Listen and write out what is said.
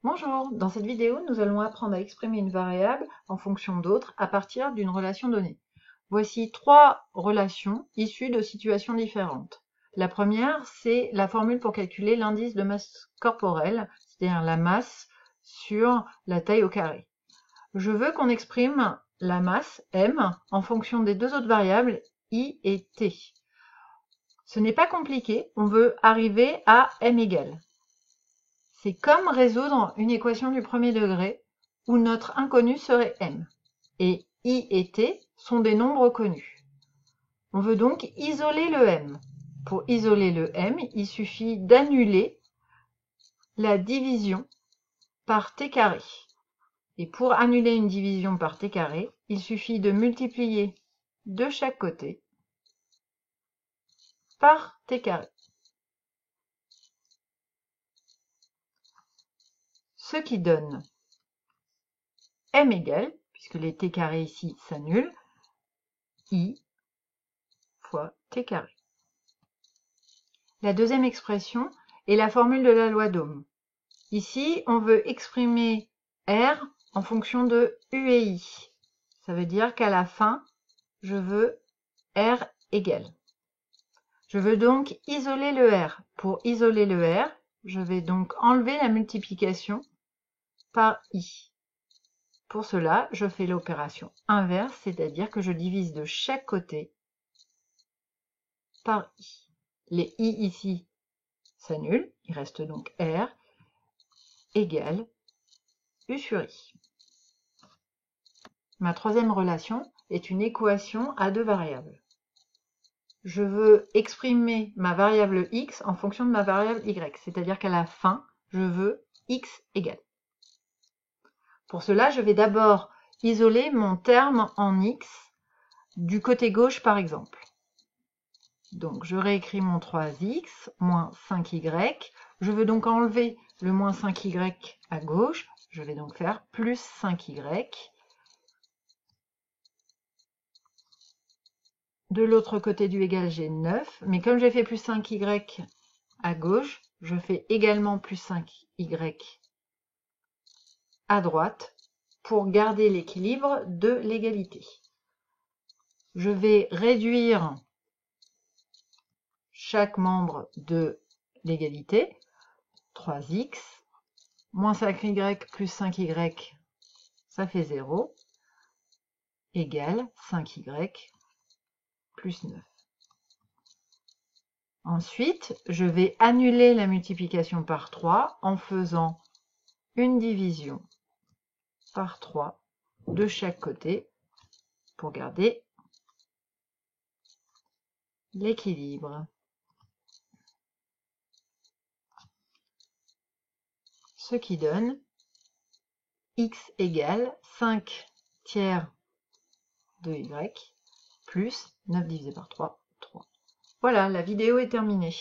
Bonjour, dans cette vidéo, nous allons apprendre à exprimer une variable en fonction d'autres à partir d'une relation donnée. Voici trois relations issues de situations différentes. La première, c'est la formule pour calculer l'indice de masse corporelle, c'est-à-dire la masse sur la taille au carré. Je veux qu'on exprime la masse, m, en fonction des deux autres variables, i et t. Ce n'est pas compliqué, on veut arriver à m égale. C'est comme résoudre une équation du premier degré où notre inconnu serait m. Et i et t sont des nombres connus. On veut donc isoler le m. Pour isoler le m, il suffit d'annuler la division par t carré. Et pour annuler une division par t carré, il suffit de multiplier de chaque côté par t carré. Ce qui donne m égale, puisque les t carrés ici s'annulent, i fois t carré. La deuxième expression est la formule de la loi d'Ohm. Ici, on veut exprimer R en fonction de U et I. Ça veut dire qu'à la fin, je veux R égale. Je veux donc isoler le R. Pour isoler le R, je vais donc enlever la multiplication par I. Pour cela, je fais l'opération inverse, c'est-à-dire que je divise de chaque côté par I. Les I ici s'annulent, il reste donc R égale U sur I. Ma troisième relation est une équation à deux variables. Je veux exprimer ma variable x en fonction de ma variable y, c'est-à-dire qu'à la fin, je veux x égale. Pour cela, je vais d'abord isoler mon terme en x du côté gauche par exemple. Donc je réécris mon 3x moins 5y. Je veux donc enlever le moins 5y à gauche. Je vais donc faire plus 5y. De l'autre côté du égal, j'ai 9. Mais comme j'ai fait plus 5y à gauche, je fais également plus 5y à droite pour garder l'équilibre de l'égalité. Je vais réduire chaque membre de l'égalité. 3x moins 5y plus 5y, ça fait 0, égale 5y plus 9. Ensuite, je vais annuler la multiplication par 3 en faisant une division par 3 de chaque côté pour garder l'équilibre. Ce qui donne x égale 5 tiers de y plus 9 divisé par 3, 3. Voilà, la vidéo est terminée.